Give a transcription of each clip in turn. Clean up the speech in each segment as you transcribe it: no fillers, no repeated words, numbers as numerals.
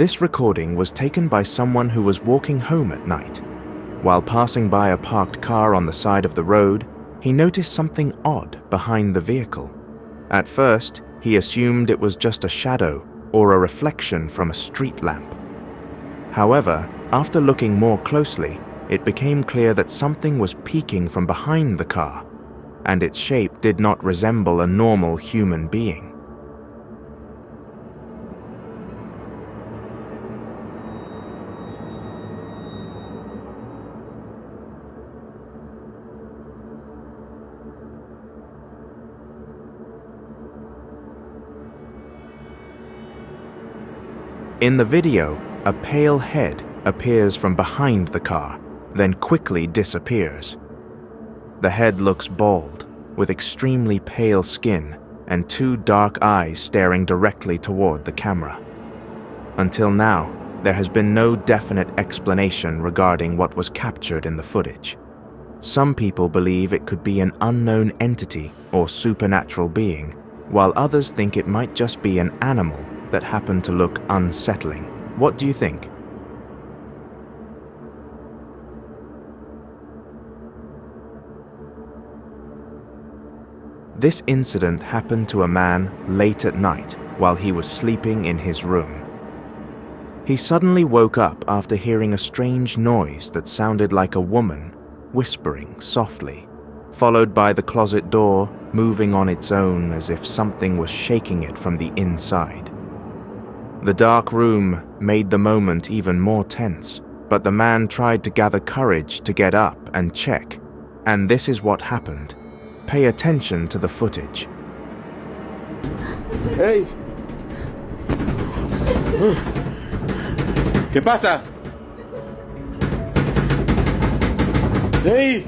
This recording was taken by someone who was walking home at night. While passing by a parked car on the side of the road, he noticed something odd behind the vehicle. At first, he assumed it was just a shadow or a reflection from a street lamp. However, after looking more closely, it became clear that something was peeking from behind the car, and its shape did not resemble a normal human being. In the video, a pale head appears from behind the car, then quickly disappears. The head looks bald, with extremely pale skin and two dark eyes staring directly toward the camera. Until now, there has been no definite explanation regarding what was captured in the footage. Some people believe it could be an unknown entity or supernatural being, while others think it might just be an animal that happened to look unsettling. What do you think? This incident happened to a man late at night while he was sleeping in his room. He suddenly woke up after hearing a strange noise that sounded like a woman whispering softly, followed by the closet door moving on its own as if something was shaking it from the inside. The dark room made the moment even more tense, but the man tried to gather courage to get up and check, and this is what happened. Pay attention to the footage. Hey! ¿Qué pasa? Hey!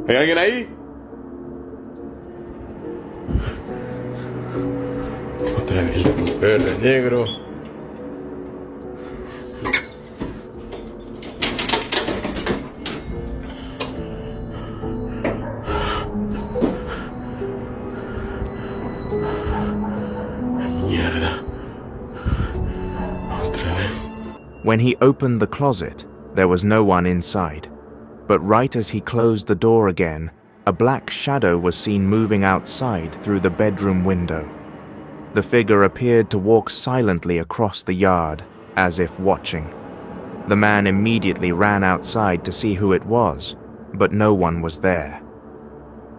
¿Hay alguien ahí? Otra vez, verde, negro. Mierda. Otra vez. When he opened the closet, there was no one inside. But right as he closed the door again, a black shadow was seen moving outside through the bedroom window. The figure appeared to walk silently across the yard, as if watching. The man immediately ran outside to see who it was, but no one was there.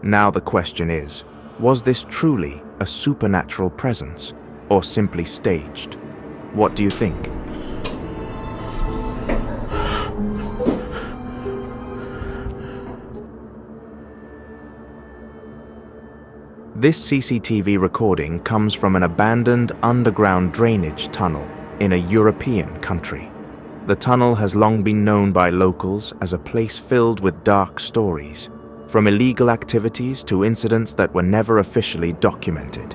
Now the question is, was this truly a supernatural presence, or simply staged? What do you think? This CCTV recording comes from an abandoned underground drainage tunnel in a European country. The tunnel has long been known by locals as a place filled with dark stories, from illegal activities to incidents that were never officially documented.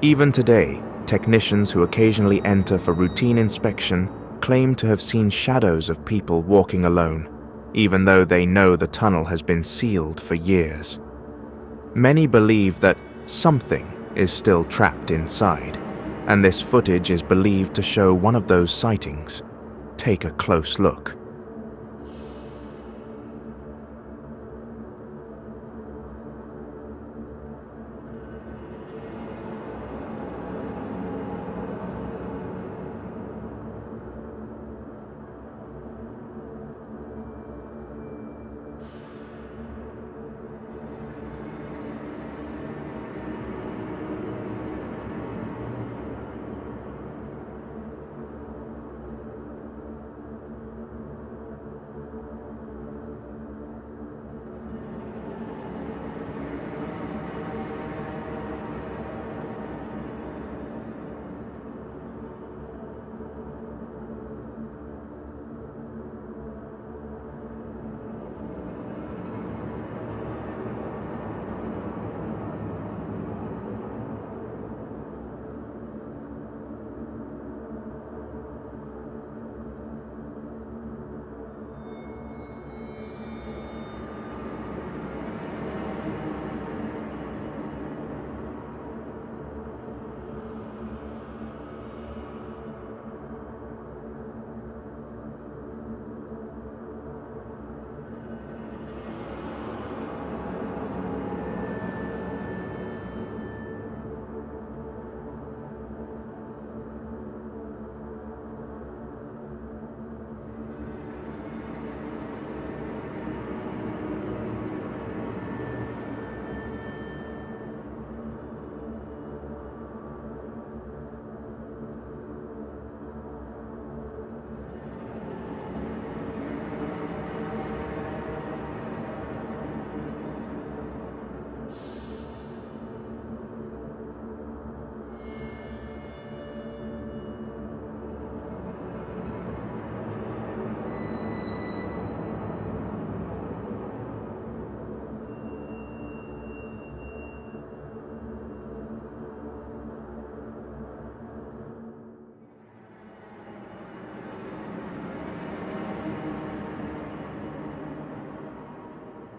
Even today, technicians who occasionally enter for routine inspection claim to have seen shadows of people walking alone, even though they know the tunnel has been sealed for years. Many believe that something is still trapped inside, and this footage is believed to show one of those sightings. Take a close look.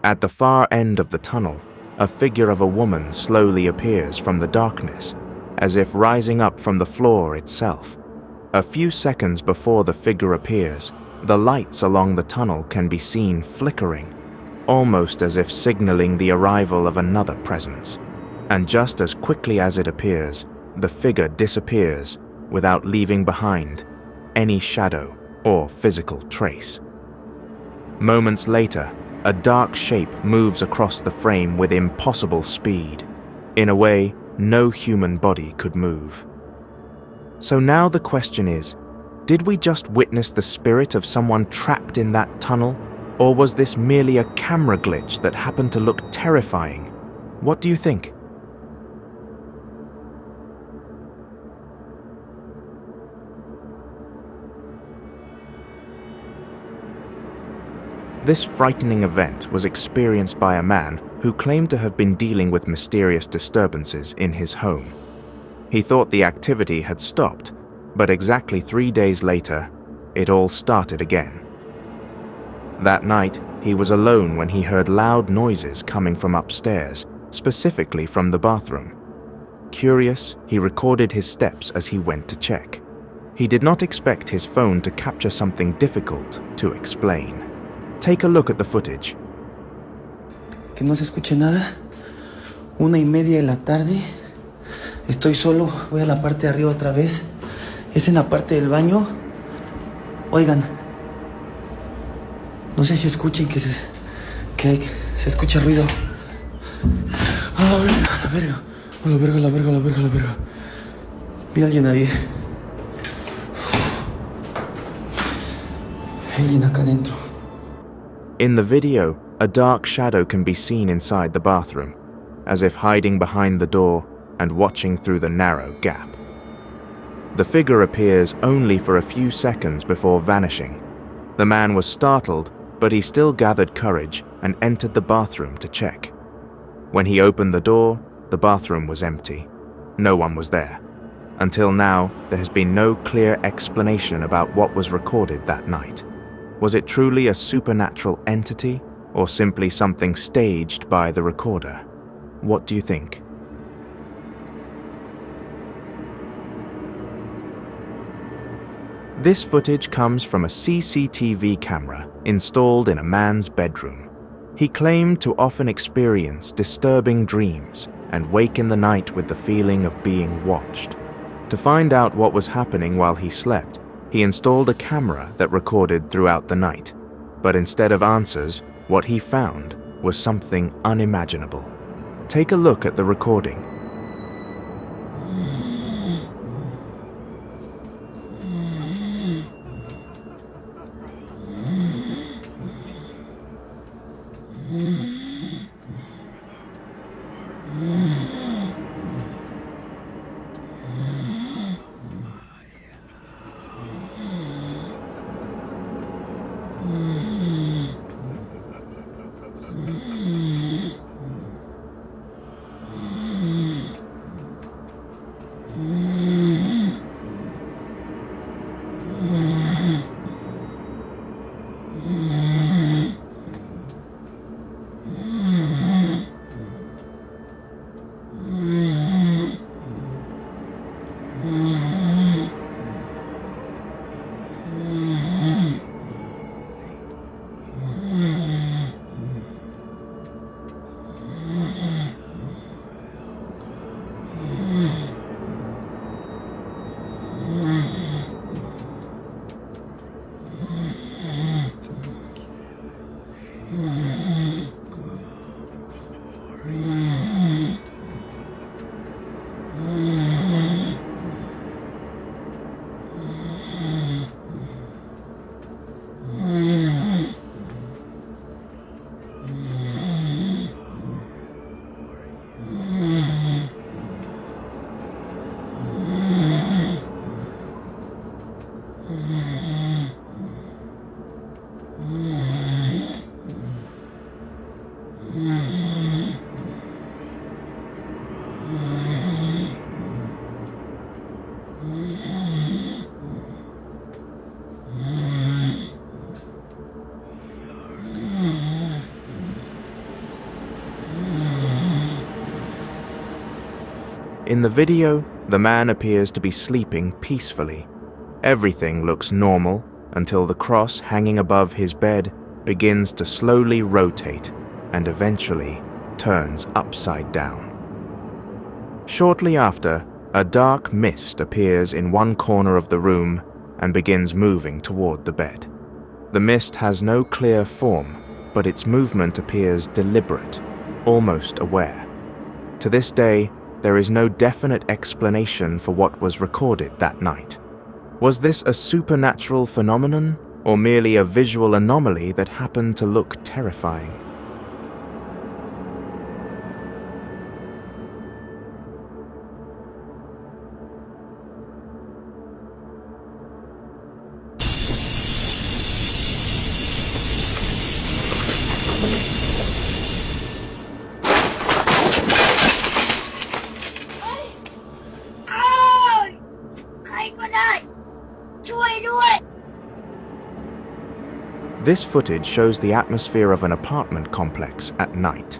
At the far end of the tunnel, a figure of a woman slowly appears from the darkness, as if rising up from the floor itself. A few seconds before the figure appears, the lights along the tunnel can be seen flickering, almost as if signaling the arrival of another presence. And just as quickly as it appears, the figure disappears without leaving behind any shadow or physical trace. Moments later, a dark shape moves across the frame with impossible speed, in a way no human body could move. So now the question is, did we just witness the spirit of someone trapped in that tunnel, or was this merely a camera glitch that happened to look terrifying? What do you think? This frightening event was experienced by a man who claimed to have been dealing with mysterious disturbances in his home. He thought the activity had stopped, but exactly 3 days later, it all started again. That night, he was alone when he heard loud noises coming from upstairs, specifically from the bathroom. Curious, he recorded his steps as he went to check. He did not expect his phone to capture something difficult to explain. Take a look at the footage. Que no se escuche nada. 1:30 de la tarde. Estoy solo. Voy a la parte de arriba otra vez. Es en la parte del baño. Oigan. No sé si escuchen que se escucha ruido. A la verga. A la verga, a la verga, a la verga, a la verga. Vi a alguien ahí. Alguien acá adentro. In the video, a dark shadow can be seen inside the bathroom, as if hiding behind the door and watching through the narrow gap. The figure appears only for a few seconds before vanishing. The man was startled, but he still gathered courage and entered the bathroom to check. When he opened the door, the bathroom was empty. No one was there. Until now, there has been no clear explanation about what was recorded that night. Was it truly a supernatural entity, or simply something staged by the recorder? What do you think? This footage comes from a CCTV camera installed in a man's bedroom. He claimed to often experience disturbing dreams and wake in the night with the feeling of being watched. To find out what was happening while he slept, he installed a camera that recorded throughout the night. But instead of answers, what he found was something unimaginable. Take a look at the recording. In the video, the man appears to be sleeping peacefully. Everything looks normal until the cross hanging above his bed begins to slowly rotate and eventually turns upside down. Shortly after, a dark mist appears in one corner of the room and begins moving toward the bed. The mist has no clear form, but its movement appears deliberate, almost aware. To this day, there is no definite explanation for what was recorded that night. Was this a supernatural phenomenon, or merely a visual anomaly that happened to look terrifying? This footage shows the atmosphere of an apartment complex at night.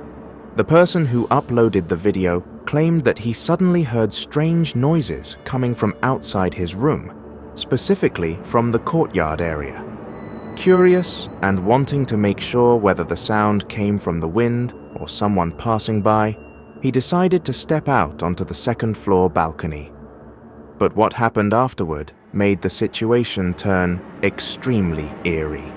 The person who uploaded the video claimed that he suddenly heard strange noises coming from outside his room, specifically from the courtyard area. Curious and wanting to make sure whether the sound came from the wind or someone passing by, he decided to step out onto the second-floor balcony. But what happened afterward made the situation turn extremely eerie.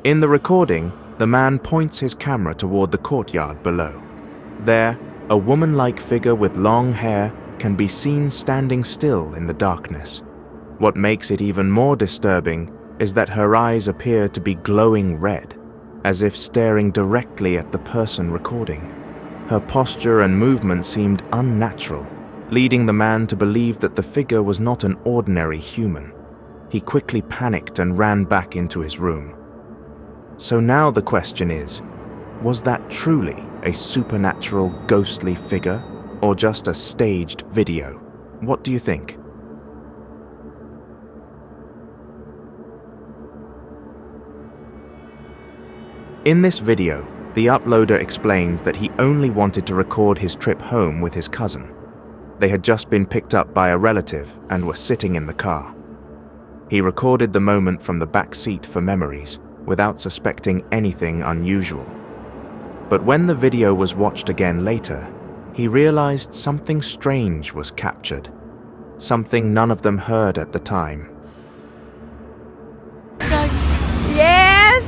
In the recording, the man points his camera toward the courtyard below. There, a woman-like figure with long hair can be seen standing still in the darkness. What makes it even more disturbing is that her eyes appear to be glowing red, as if staring directly at the person recording. Her posture and movement seemed unnatural, leading the man to believe that the figure was not an ordinary human. He quickly panicked and ran back into his room. So now the question is, was that truly a supernatural ghostly figure, or just a staged video? What do you think? In this video, the uploader explains that he only wanted to record his trip home with his cousin. They had just been picked up by a relative and were sitting in the car. He recorded the moment from the back seat for memories, without suspecting anything unusual. But when the video was watched again later, he realized something strange was captured, something none of them heard at the time. Yes!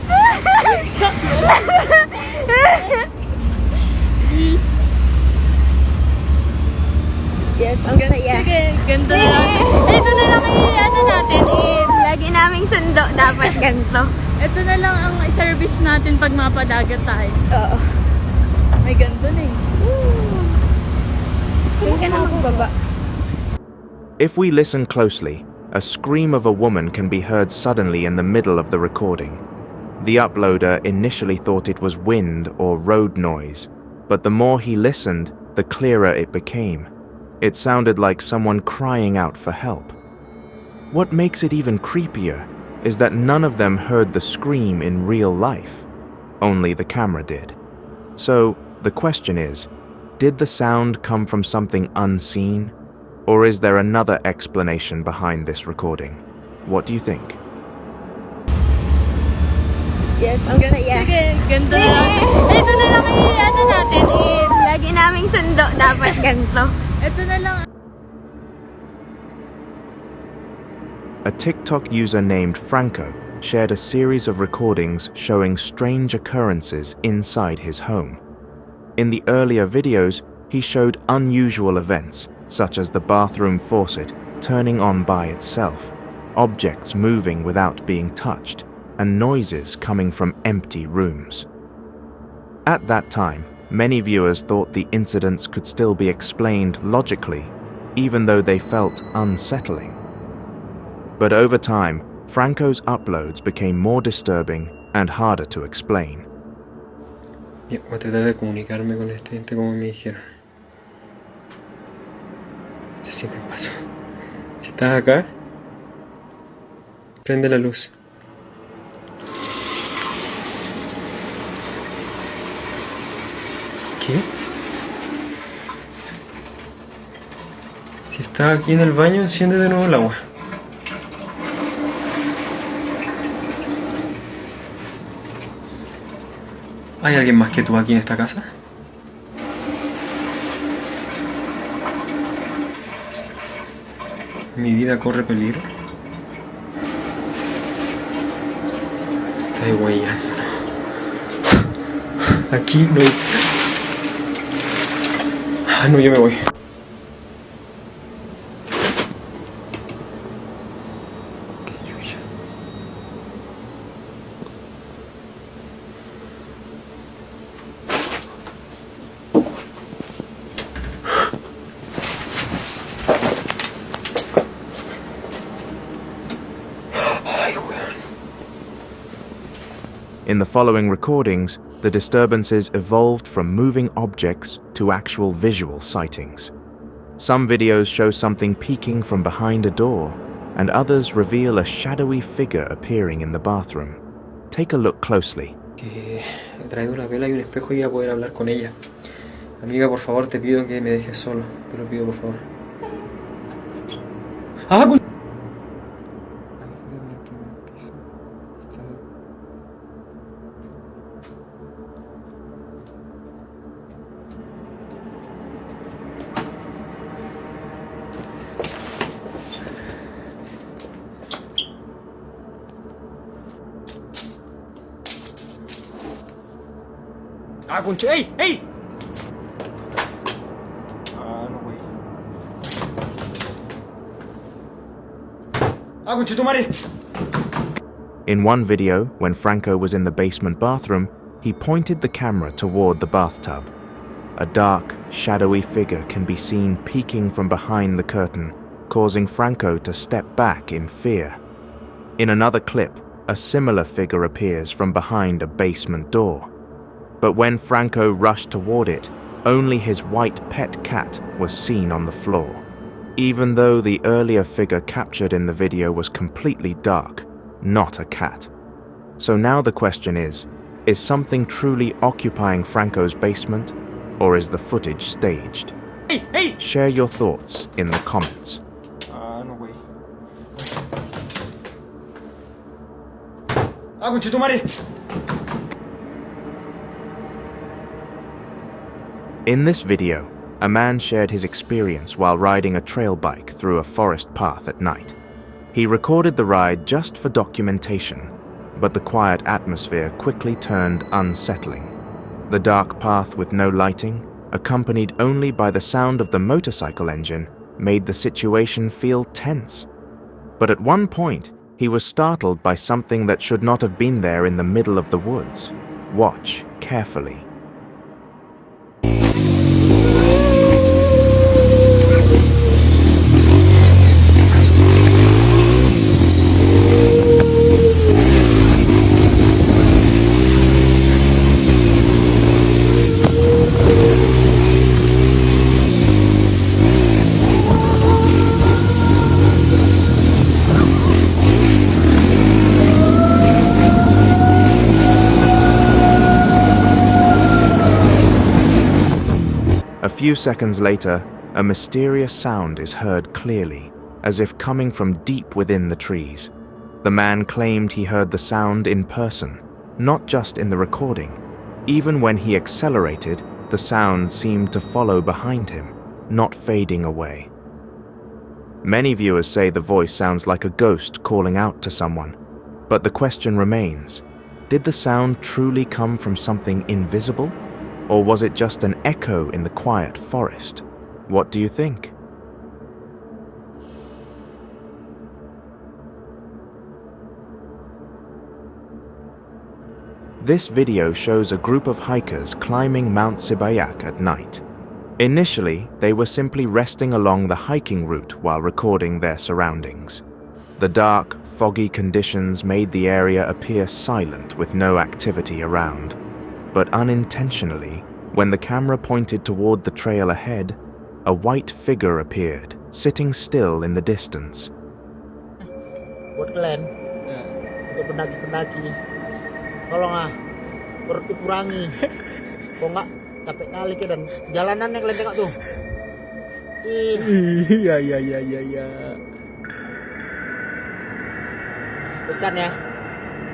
Yes, ang saya. Sige, ganda na. Ito na lang ano natin. Lagi naming sundo, dapat ganito. Ito na lang ang service natin pag mapadagat tayo. Oo. May ganito na eh. Doon ka naman baba. If we listen closely, a scream of a woman can be heard suddenly in the middle of the recording. The uploader initially thought it was wind or road noise, but the more he listened, the clearer it became. It sounded like someone crying out for help. What makes it even creepier is that none of them heard the scream in real life. Only the camera did. So, the question is, did the sound come from something unseen? Or is there another explanation behind this recording? What do you think? Yes, ang saya. Sige, ganda na. Ito na lang ano natin. Lagi naming sundo, dapat ganito. Ito na lang. A TikTok user named Franco shared a series of recordings showing strange occurrences inside his home. In the earlier videos, he showed unusual events, such as the bathroom faucet turning on by itself, objects moving without being touched, and noises coming from empty rooms. At that time, many viewers thought the incidents could still be explained logically, even though they felt unsettling. But over time, Franco's uploads became more disturbing and harder to explain. Voy a tratar de comunicarme con este ente como me dijeron. Se siente en paso. Si estás acá, prende la luz. ¿Qué? Si estás aquí en el baño, enciende de nuevo el agua. ¿Hay alguien más que tú aquí en esta casa? ¿Mi vida corre peligro? Está guayando. Aquí no hay... Ah, no, yo me voy. In the following recordings, the disturbances evolved from moving objects to actual visual sightings. Some videos show something peeking from behind a door, and others reveal a shadowy figure appearing in the bathroom. Take a look closely. Que he traído una vela y un espejo y voy a poder hablar con ella. Amiga, por favor, te pido que me dejes solo. Te lo pido, por favor. ¡Ah, ¡Ah, concha! ¡Ey! ¡Ey! Ah, no, güey. ¡Ah, concha tu madre! In one video, when Franco was in the basement bathroom, he pointed the camera toward the bathtub. A dark, shadowy figure can be seen peeking from behind the curtain, causing Franco to step back in fear. In another clip, a similar figure appears from behind a basement door. But when Franco rushed toward it, only his white pet cat was seen on the floor, even though the earlier figure captured in the video was completely dark, not a cat. So now the question is something truly occupying Franco's basement, or is the footage staged? ¡Ey! ¡Ey! Share your thoughts in the comments. Ah, no, güey. ¡Ah, concha tu madre! In this video, a man shared his experience while riding a trail bike through a forest path at night. He recorded the ride just for documentation, but the quiet atmosphere quickly turned unsettling. The dark path with no lighting, accompanied only by the sound of the motorcycle engine, made the situation feel tense. But at one point, he was startled by something that should not have been there in the middle of the woods. Watch carefully. A few seconds later, a mysterious sound is heard clearly, as if coming from deep within the trees. The man claimed he heard the sound in person, not just in the recording. Even when he accelerated, the sound seemed to follow behind him, not fading away. Many viewers say the voice sounds like a ghost calling out to someone, but the question remains, did the sound truly come from something invisible? Or was it just an echo in the quiet forest? What do you think? This video shows a group of hikers climbing Mount Sibayak at night. Initially, they were simply resting along the hiking route while recording their surroundings. The dark, foggy conditions made the area appear silent with no activity around. But unintentionally, when the camera pointed toward the trail ahead, a white figure appeared, sitting still in the distance. Buat kalian, untuk pendaki-pendaki, tolong perut dikurangi. Kok nggak capek kali ke dan jalanan yang kalian tengok tuh. Iya. Pesan ya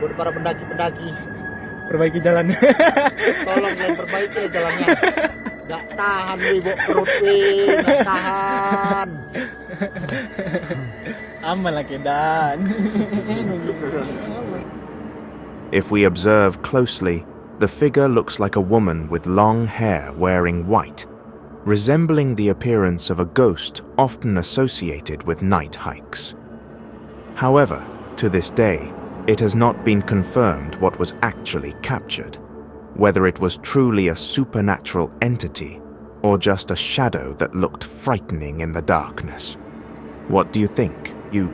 buat para pendaki-pendaki, Perbaiki jalan. tolong kalian perbaiki ya jalannya. Gak tahan bawa perut gak tahan. Aman lah kedan. If we observe closely, the figure looks like a woman with long hair wearing white, resembling the appearance of a ghost often associated with night hikes. However, to this day, it has not been confirmed what was actually captured, whether it was truly a supernatural entity or just a shadow that looked frightening in the darkness. What do you think? You